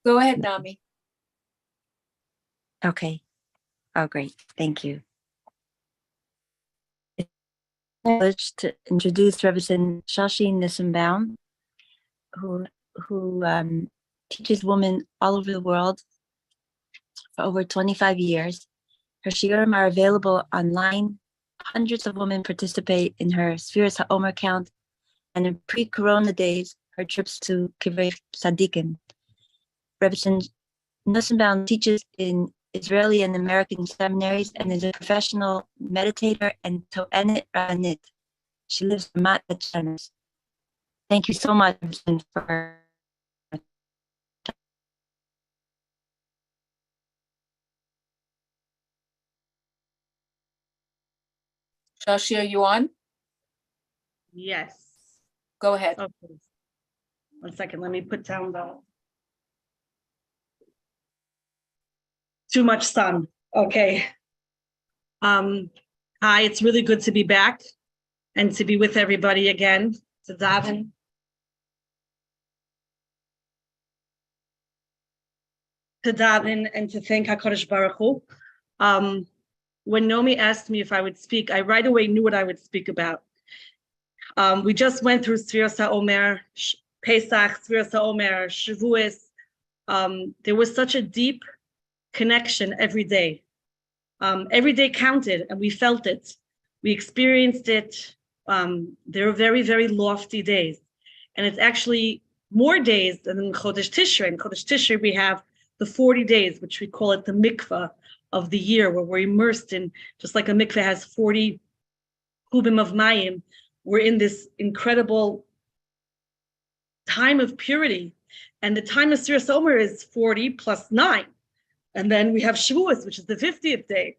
Go ahead, Nami. Okay. Oh, great. Thank you. It's a privilege to introduce Reverend Shoshie-Nissenbaum, who teaches women all over the world for over 25 years. Her shiurim are available online. Hundreds of women participate in her Sefirah HaOmer count, and in pre-corona days, her trips to Kivrei Tzadikim. Reverend Nissenbaum teaches in Israeli and American seminaries and is a professional meditator and To'enet Rabbanit. She lives in Ramat Beit. Thank you so much for Shoshie, are you on? Yes. Go ahead. Okay. 1 second. Let me put down the. Too much sun. Okay. Hi, it's really good to be back and to be with everybody again, to daven. To daven and to thank HaKadosh Baruch Hu. When Nomi asked me if I would speak, I right away knew what I would speak about. We just went through Sefirah HaOmer, Pesach, Sefirah HaOmer, Shavuos. There was such a deep connection every day. Every day counted, and we felt it. We experienced it. They were very, very lofty days. And it's actually more days than in Chodesh Tishrei. In Chodesh Tishrei, we have the 40 days, which we call it the mikvah of the year, where we're immersed in, just like a mikveh has 40 kubim of mayim, we're in this incredible time of purity. And the time of Sefirah HaOmer is 40 plus 9. And then we have Shavuos, which is the 50th day.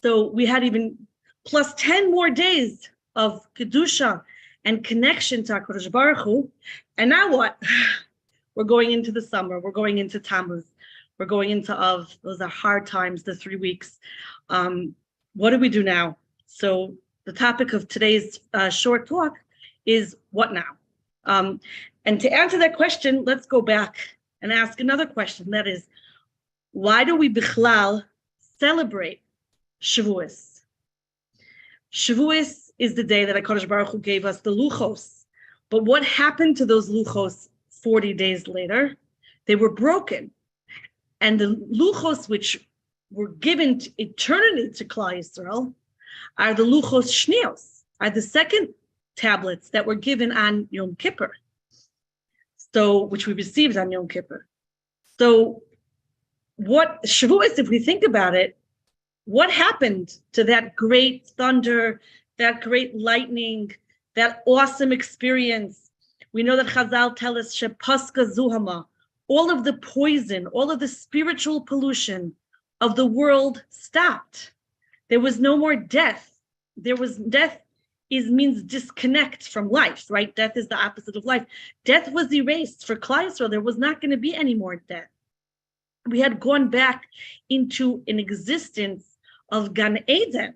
So we had even plus 10 more days of Kedusha and connection to HaKadosh Baruch Hu. And now what? We're going into the summer. We're going into Tammuz. We're going into Av. Those are hard times, the 3 weeks. What do we do now? So the topic of today's short talk is what now? And to answer that question, let's go back and ask another question. That is, why do we bichlal celebrate Shavuos? Shavuos is the day that HaKadosh Baruch Hu gave us the luchos. But what happened to those luchos 40 days later? They were broken. And the luchos which were given to eternity to Klal Yisrael are the luchos shnios, are the second tablets that were given on Yom Kippur. So, which we received on Yom Kippur. So, what Shavuos, if we think about it, what happened to that great thunder, that great lightning, that awesome experience? We know that Chazal tell us, Shepaska Zuhama, all of the poison, all of the spiritual pollution of the world stopped. There was no more death. Death means disconnect from life, right? Death is the opposite of life. Death was erased for Klal Yisrael. There was not going to be any more death. We had gone back into an existence of Gan Eden.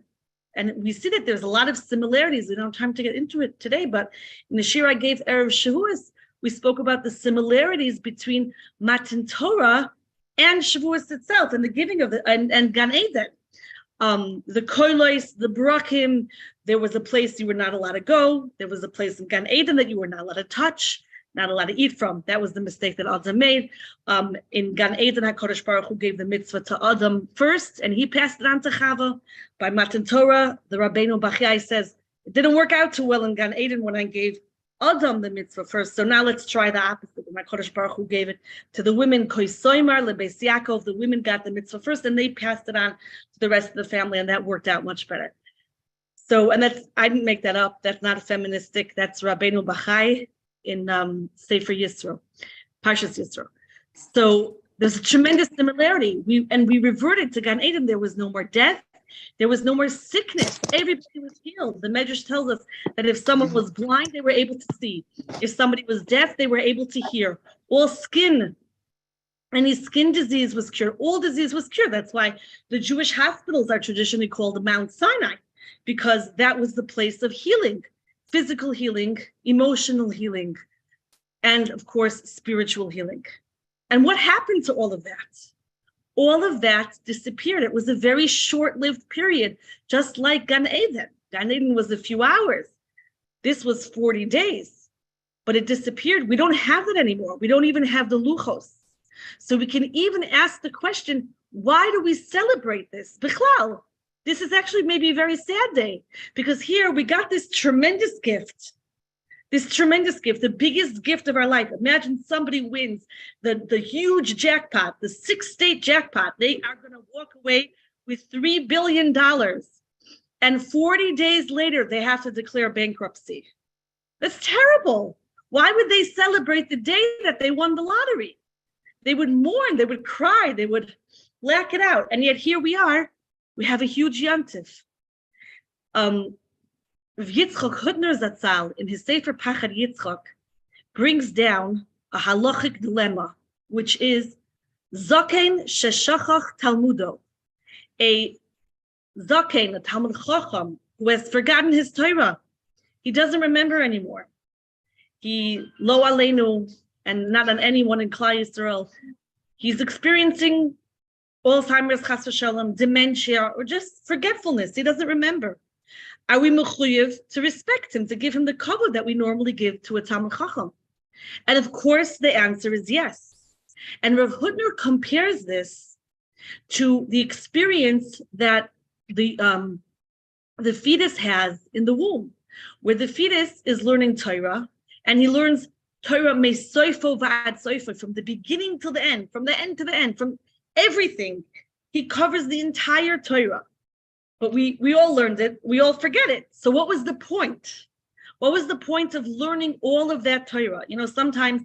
And we see that there's a lot of similarities. We don't have time to get into it today, but in the shir I gave Erev Shavuos, we spoke about the similarities between Matan Torah and Shavuos itself and the giving of and Gan Eden. The kolos, the brakim, there was a place you were not allowed to go. There was a place in Gan Eden that you were not allowed to touch, not allowed to eat from. That was the mistake that Adam made. In Gan Eden, HaKadosh Baruch Hu gave the mitzvah to Adam first, and he passed it on to Chava. By Matan Torah, the Rabbeinu Bachai says, it didn't work out too well in Gan Eden when I gave Adam the mitzvah first. So now let's try the opposite. When HaKadosh Baruch Hu gave it to the women, Koisoymar, Lebeis Yaakov, the women got the mitzvah first, and they passed it on to the rest of the family, and that worked out much better. So, and I didn't make that up. That's not feministic. That's Rabbeinu Bachai in Sefer Yisro, Parshas Yisro. So there's a tremendous similarity. We reverted to Gan Eden. There was no more death. There was no more sickness. Everybody was healed. The Medrash tells us that if someone was blind, they were able to see. If somebody was deaf, they were able to hear. All skin, any skin disease was cured. All disease was cured. That's why the Jewish hospitals are traditionally called Mount Sinai, because that was the place of healing, physical healing, emotional healing, and of course, spiritual healing. And what happened to all of that? All of that disappeared. It was a very short-lived period, just like Gan Eden. Gan Eden was a few hours. This was 40 days, but it disappeared. We don't have it anymore. We don't even have the luchos. So we can even ask the question, why do we celebrate this? Bichlal, this is actually maybe a very sad day, because here we got this tremendous gift, the biggest gift of our life. Imagine somebody wins the huge jackpot, the 6-state jackpot. They are going to walk away with $3 billion. And 40 days later, they have to declare bankruptcy. That's terrible. Why would they celebrate the day that they won the lottery? They would mourn, they would cry, they would lack it out. And yet here we are, we have a huge yontif. Yitzchok Hudner Zatzal, in his Sefer Pachad Yitzchok, brings down a halachic dilemma, which is Zaken Sheshachach Talmudo, a Zaken, a Talmud Chacham, who has forgotten his Torah. He doesn't remember anymore. He, lo aleinu, and not on anyone in Klal Yisrael, he's experiencing Alzheimer's, chas v'shalom, dementia, or just forgetfulness. He doesn't remember. Are we mechuyev to respect him, to give him the kavod that we normally give to a Talmud Chacham? And of course, the answer is yes. And Rav Hutner compares this to the experience that the fetus has in the womb, where the fetus is learning Torah, and he learns Torah mesoifo va'ad soifo, from the beginning till the end, from the end to the end, from everything. He covers the entire Torah. But we all learned it, we all forget it. So what was the point? What was the point of learning all of that Torah? You know, sometimes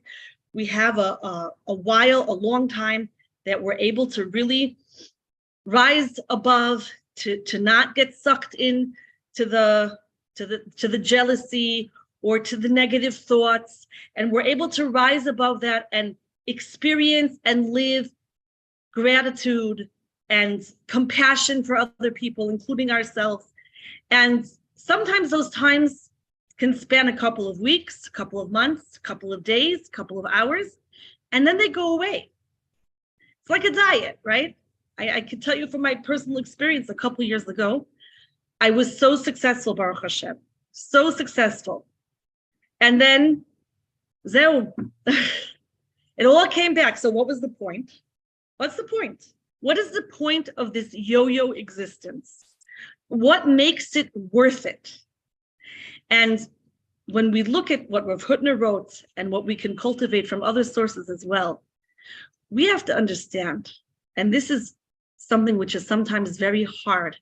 we have a long time that we're able to really rise above, to not get sucked in to the jealousy or to the negative thoughts, and we're able to rise above that and experience and live gratitude and compassion for other people, including ourselves. And sometimes those times can span a couple of weeks, a couple of months, a couple of days, a couple of hours, and then they go away. It's like a diet, right? I can tell you from my personal experience a couple of years ago, I was so successful, Baruch Hashem, so successful. And then, zeu, it all came back. So what was the point? What's the point? What is the point of this yo-yo existence? What makes it worth it? And when we look at what Rav Hutner wrote and what we can cultivate from other sources as well, we have to understand, and this is something which is sometimes very hard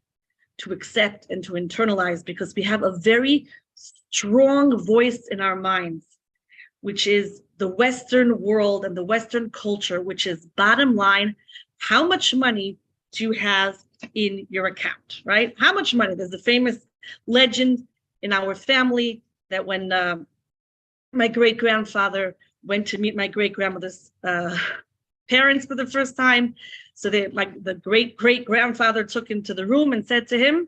to accept and to internalize, because we have a very strong voice in our minds, which is the Western world and the Western culture, which is bottom line, how much money do you have in your account, right? How much money? There's a famous legend in our family that when my great-grandfather went to meet my great-grandmother's parents for the first time, so the great-great-grandfather took him to the room and said to him,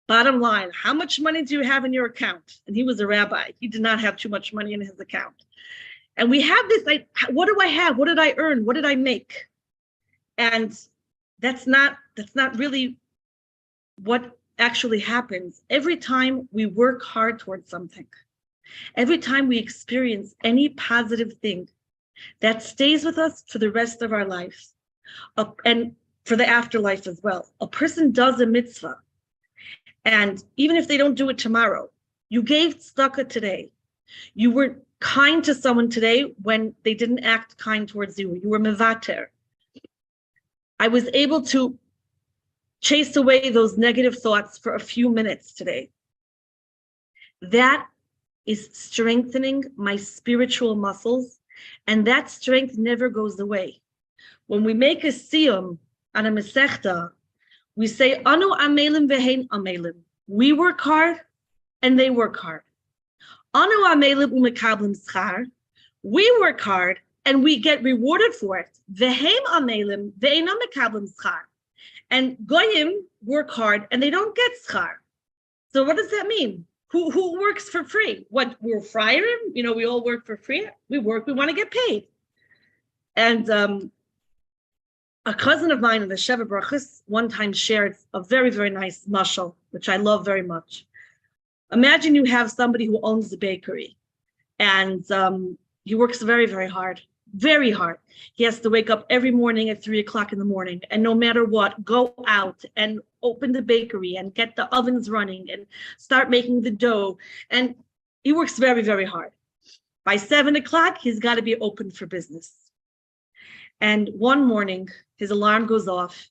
bottom line, how much money do you have in your account? And he was a rabbi. He did not have too much money in his account. And we have this, like, what do I have? What did I earn? What did I make? And that's not really what actually happens. Every time we work hard towards something, every time we experience any positive thing, that stays with us for the rest of our life, and for the afterlife as well. A person does a mitzvah, and even if they don't do it tomorrow, you gave tzedakah today, you were kind to someone today when they didn't act kind towards you, you were mevater. I was able to chase away those negative thoughts for a few minutes today. That is strengthening my spiritual muscles, and that strength never goes away. When we make a siyum on a mesechta, we say, Anu amelim vehein amelim. We work hard, and they work hard. Anu amelim umekablim schar. We work hard, and we get rewarded for it. Veheim amelim ve'einam mekablim schar. And goyim work hard, and they don't get schar. So what does that mean? Who works for free? What, we're frying? You know, we all work for free. We work, we want to get paid. And a cousin of mine in the Sheva Brachos one time shared a very, very nice mashal, which I love very much. Imagine you have somebody who owns the bakery, and he works very, very hard, very hard. He has to wake up every morning at 3 o'clock in the morning, and no matter what, go out and open the bakery and get the ovens running and start making the dough. And he works very, very hard. By 7 o'clock, he's got to be open for business. And one morning, his alarm goes off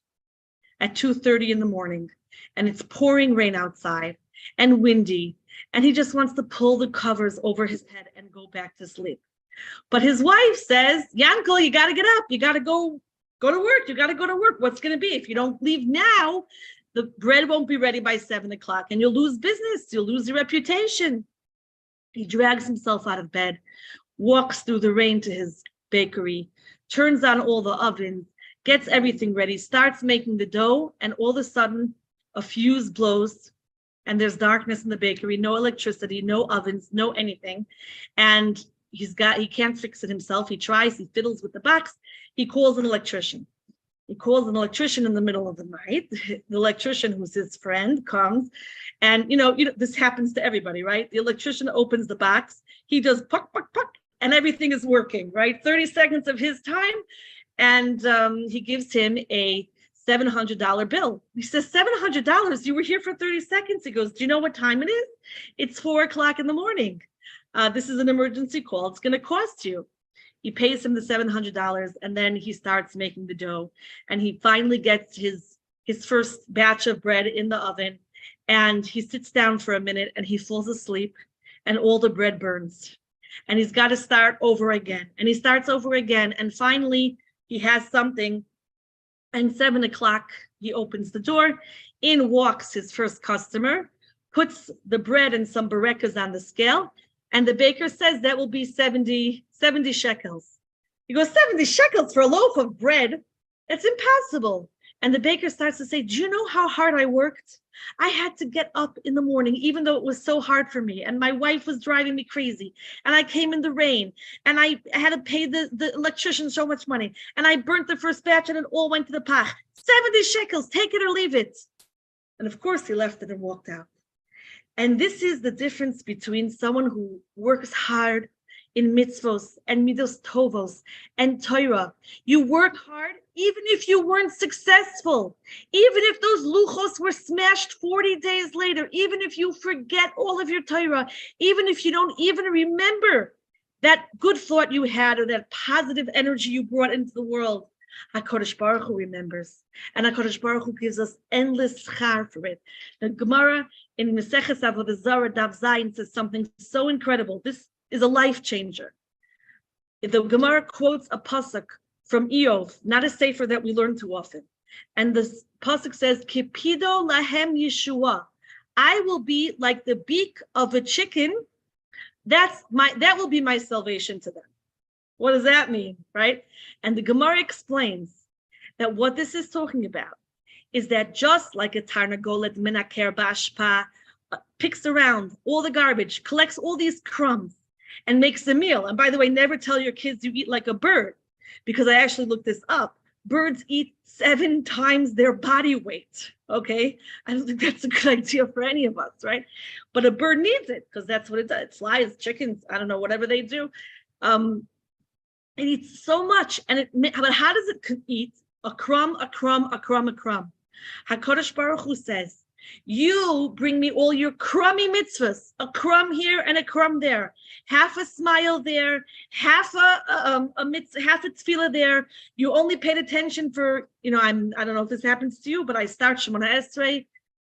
at 2:30 in the morning, and it's pouring rain outside and windy, and he just wants to pull the covers over his head and go back to sleep. But his wife says, Yankel, you got to get up. You got to go to work. You got to go to work. What's going to be? If you don't leave now, the bread won't be ready by 7 o'clock, and you'll lose business. You'll lose your reputation. He drags himself out of bed, walks through the rain to his bakery, turns on all the ovens, gets everything ready, starts making the dough, and all of a sudden, a fuse blows, and there's darkness in the bakery, no electricity, no ovens, no anything. And he can't fix it himself. He tries, he fiddles with the box. He calls an electrician. He calls an electrician in the middle of the night. The electrician, who's his friend, comes, and you know, this happens to everybody, right? The electrician opens the box. He does puck, puck, puck, and everything is working, right? 30 seconds of his time, and he gives him a $700 bill. He says, $700? You were here for 30 seconds. He goes, do you know what time it is? It's 4 o'clock in the morning. This is an emergency call. It's going to cost you. He pays him the $700, and then he starts making the dough, and he finally gets his first batch of bread in the oven, and he sits down for a minute, and he falls asleep, and all the bread burns, and he's got to start over again, and he starts over again, and finally he has something, and 7 o'clock he opens the door. In walks his first customer, puts the bread and some barekas on the scale, and the baker says that will be 70 shekels. He goes, 70 shekels for a loaf of bread? It's impossible. And the baker starts to say, do you know how hard I worked? I had to get up in the morning, even though it was so hard for me. And my wife was driving me crazy. And I came in the rain. And I had to pay the electrician so much money. And I burnt the first batch and it all went to the pach. 70 shekels, take it or leave it. And of course, he left it and walked out. And this is the difference between someone who works hard in mitzvos and midos tovos and Torah. You work hard even if you weren't successful, even if those luchos were smashed 40 days later, even if you forget all of your Torah, even if you don't even remember that good thought you had or that positive energy you brought into the world. HaKadosh Baruch Hu remembers, and HaKadosh Baruch Hu gives us endless schar for it. The Gemara in Meseches Avodah Zarah Daf Zayin says something so incredible. This is a life changer. The Gemara quotes a pasuk from Eov, not a sefer that we learn too often, and the pasuk says, "Kipido lahem Yeshua." I will be like the beak of a chicken. That will be my salvation to them. What does that mean, right? And the Gemara explains that what this is talking about is that just like a tarnagolet menaker bashpa picks around all the garbage, collects all these crumbs, and makes a meal. And by the way, never tell your kids you eat like a bird, because I actually looked this up. Birds eat 7 times their body weight, okay? I don't think that's a good idea for any of us, right? But a bird needs it, because that's what it does. It flies, chickens, I don't know, whatever they do. It eats so much, but how does it eat? A crumb, a crumb, a crumb, a crumb. HaKadosh Baruch Hu says, you bring me all your crummy mitzvahs, a crumb here and a crumb there, half a smile there, half a mitzvah, half a tefillah there. You only paid attention for, I don't know if this happens to you, but I start Shemona Esrei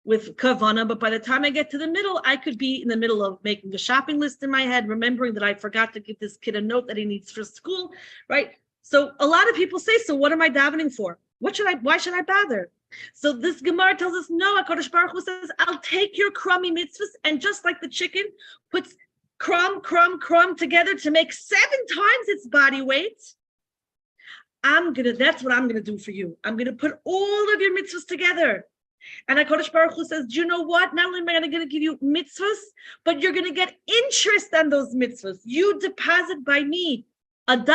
with kavana, but by the time I get to the middle, I could be in the middle of making a shopping list in my head, remembering that I forgot to give this kid a note that he needs for school, right? So a lot of people say, so what am I davening for? Why should I bother? So this Gemara tells us, no, HaKadosh Baruch Hu says, I'll take your crummy mitzvahs, and just like the chicken puts crumb, crumb, crumb together to make 7 times its body weight, that's what I'm gonna do for you. I'm gonna put all of your mitzvahs together. And HaKadosh Baruch Hu says, do you know what? Not only am I going to give you mitzvahs, but you're going to get interest on those mitzvahs. You deposit by me $1,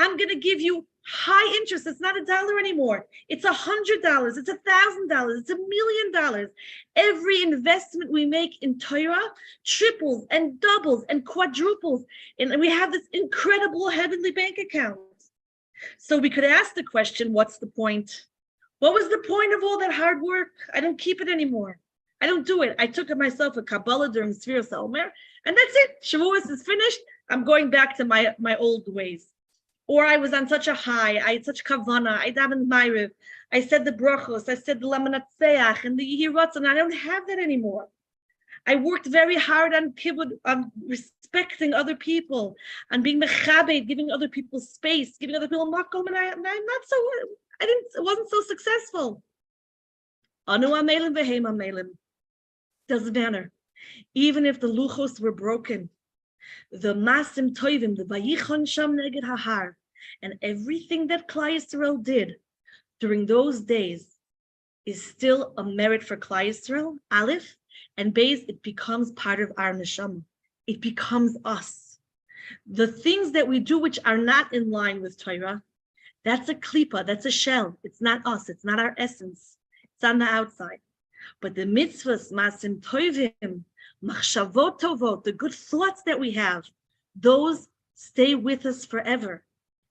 I'm going to give you high interest. It's not $1 anymore. It's $100. It's $1,000. It's $1 million. Every investment we make in Torah triples and doubles and quadruples. And we have this incredible heavenly bank account. So we could ask the question, what's the point? What was the point of all that hard work? I don't keep it anymore. I don't do it. I took myself a Kabbalah during Sefirah Omer, and that's it. Shavuos is finished. I'm going back to my old ways. Or I was on such a high. I had such kavana. I davened Ma'ariv. I said the brachos. I said the lamanatseach and the yehirotz, and I don't have that anymore. I worked very hard on kibbud, on respecting other people, on being mechabed, giving other people space, giving other people makom, and I'm not so. It wasn't so successful. Anu amelim v'heim amelim. Doesn't matter. Even if the luchos were broken, the masim toivim, the vayichon sham neged hahar, and everything that Klal Yisrael did during those days is still a merit for Klal Yisrael, Aleph, and Beis, it becomes part of our neshama. It becomes us. The things that we do which are not in line with Torah, that's a klipa, that's a shell. It's not us, it's not our essence. It's on the outside. But the mitzvahs, masim toivim, machshavot tovot, the good thoughts that we have, those stay with us forever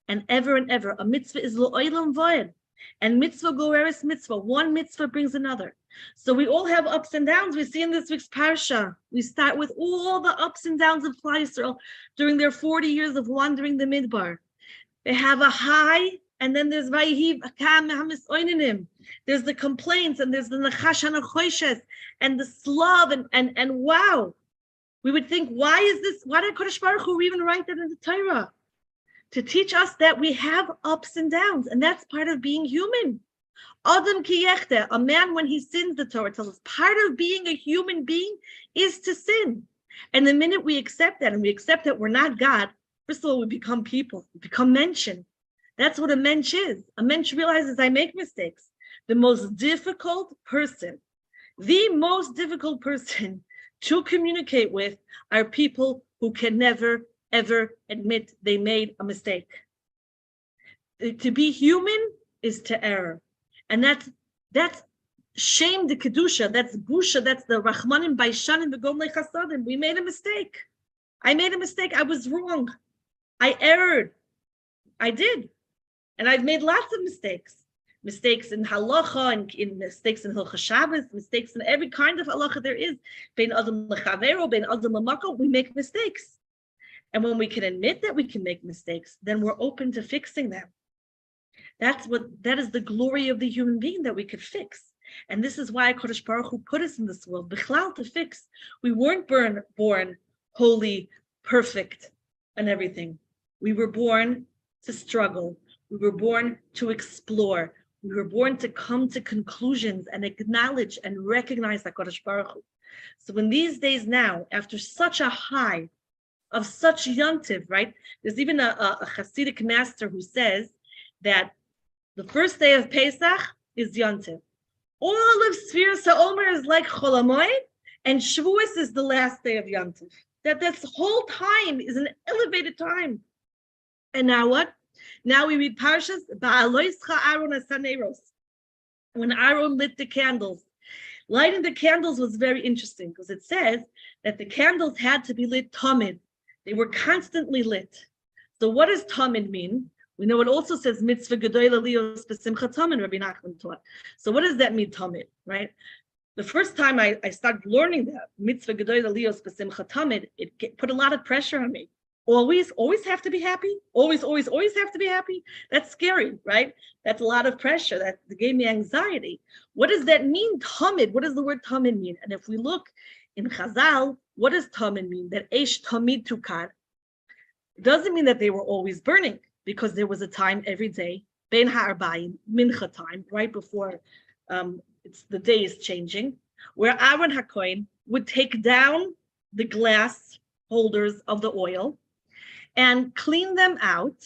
and ever and ever. A mitzvah is lo'olam voed, and mitzvah goreres mitzvah. One mitzvah brings another. So we all have ups and downs. We see in this week's parsha, we start with all the ups and downs of Klal Yisrael during their 40 years of wandering the Midbar. They have a high, and then there's Vayihiv Akam Hamis Oininim. There's the complaints, and there's the Nachash HaNachoshes, and the Slav, and wow. We would think, why did Kodesh Baruch Hu even write that in the Torah? To teach us that we have ups and downs, and that's part of being human. Adam ki yechte, a man when he sins, the Torah tells us, part of being a human being is to sin. And the minute we accept that, and we accept that we're not God, first of all, we become people, we become menschen. That's what a mensch is. A mensch realizes I make mistakes. The most difficult person to communicate with are people who can never, ever admit they made a mistake. To be human is to err. And that's shame, the kedusha, that's busha, that's the rachmanim baishanim v'gomlei chasadim. We made a mistake. I made a mistake. I was wrong. I erred. I did. And I've made lots of mistakes. Mistakes in halacha, and in mistakes in Hilchos Shabbos, mistakes in every kind of halacha there is. Bein adam lechavero, bein adam lemako, we make mistakes. And when we can admit that we can make mistakes, then we're open to fixing them. That is the glory of the human being, that we could fix. And this is why Kodesh Baruch Hu put us in this world, bichlal, to fix. We weren't born holy, perfect, and everything. We were born to struggle. We were born to explore. We were born to come to conclusions and acknowledge and recognize that Kodesh Baruch Hu. So in these days now, after such a high of such yontiv, right? There's even a Hasidic master who says that the first day of Pesach is yontiv. All of Sefirah Omer is like Chol HaMoed, and Shavuos is the last day of yontiv. This whole time is an elevated time. And now what? Now we read Parshas Ba'aloischa Aaron Asaneros. When Aaron lit the candles. Lighting the candles was very interesting because it says that the candles had to be lit tamid. They were constantly lit. So what does tamid mean? We know it also says mitzvah gedola lios b'simcha tamid, Rabbi Nachman taught. So what does that mean, tamid, right? The first time I started learning that, mitzvah gedola lios b'simcha tamid, it put a lot of pressure on me. Always have to be happy? Always have to be happy? That's scary, right? That's a lot of pressure. That gave me anxiety. What does that mean, tamid? What does the word tamid mean? And if we look in Chazal, what does tamid mean? That eish tamid tukar. It doesn't mean that they were always burning, because there was a time every day, ben ha'arbayim, mincha time, right before the day is changing, where Aaron HaKohen would take down the glass holders of the oil and clean them out,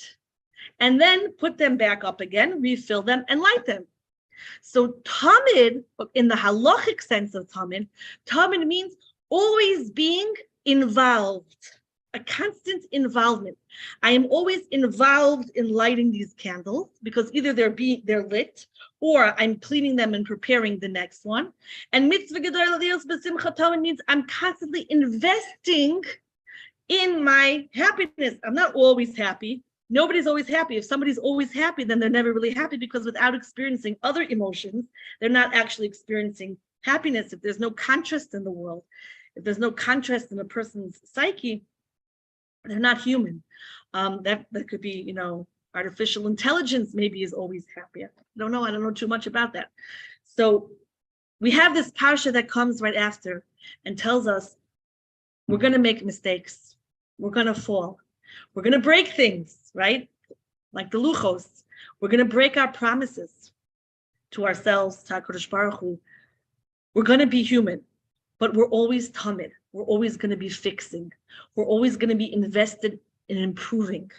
and then put them back up again, refill them, and light them. So tamid, in the halachic sense of tamid means always being involved. a constant involvement. I am always involved in lighting these candles because either they're lit or I'm cleaning them and preparing the next one. And mitzvah gedolah lios b'simcha tova means I'm constantly investing in my happiness. I'm not always happy. Nobody's always happy. If somebody's always happy, then they're never really happy, because without experiencing other emotions, they're not actually experiencing happiness. If there's no contrast in the world, if there's no contrast in a person's psyche, they're not human. That could be, artificial intelligence maybe is always happy. I don't know too much about that. So we have this parsha that comes right after and tells us we're going to make mistakes. We're going to fall. We're going to break things, right? Like the luchos. We're going to break our promises to ourselves, to HaKadosh Baruch Hu. We're going to be human, but we're always tamid. We're always going to be fixing. We're always going to be invested in improving.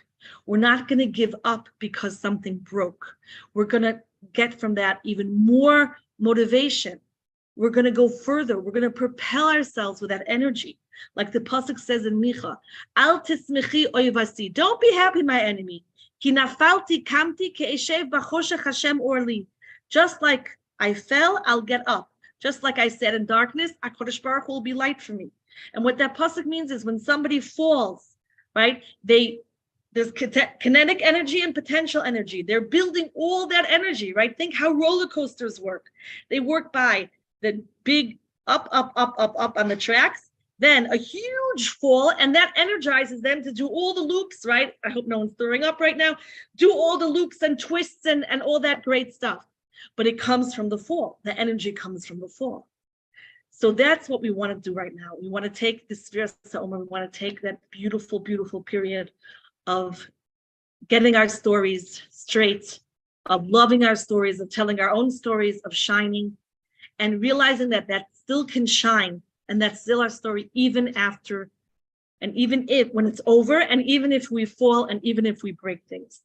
We're not going to give up because something broke. We're going to get from that even more motivation. We're going to go further. We're going to propel ourselves with that energy. Like the pasuk says in Micha, Al tismechi oyvasi. Don't be happy, my enemy. Ki nafalti kamti ke'eshev b'choshech Hashem orli. Just like I fell, I'll get up. Just like I sat in darkness, HaKadosh Baruch Hu will be light for me. And what that pasuk means is when somebody falls, right? There's kinetic energy and potential energy. They're building all that energy, right? Think how roller coasters work. They work by the big up on the tracks, then a huge fall, and that energizes them to do all the loops, right? I hope no one's throwing up right now. Do all the loops and twists and all that great stuff. But it comes from the fall. The energy comes from the fall. So that's what we want to do right now. We want to take the Sefirah Sa'omer, we want to take that beautiful, beautiful period of getting our stories straight, of loving our stories, of telling our own stories, of shining, and realizing that still can shine, and that's still our story even after, and even if, when it's over, and even if we fall, and even if we break things.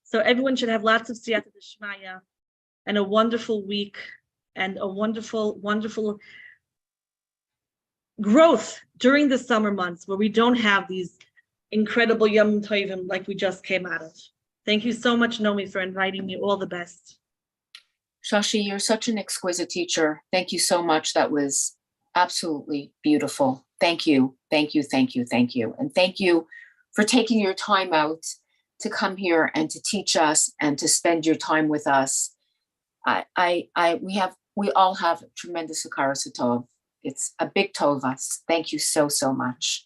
So everyone should have lots of siyata d'shmaya, and a wonderful week, and a wonderful, wonderful growth during the summer months where we don't have these incredible Yom Tovim like we just came out of. Thank you so much, Nomi, for inviting me. All the best. Shoshie, you're such an exquisite teacher. Thank you so much. That was absolutely beautiful. Thank you. Thank you. Thank you. Thank you. And thank you for taking your time out to come here and to teach us and to spend your time with us. We all have tremendous hakaras hatov. It's a big tovas. Thank you so, so much.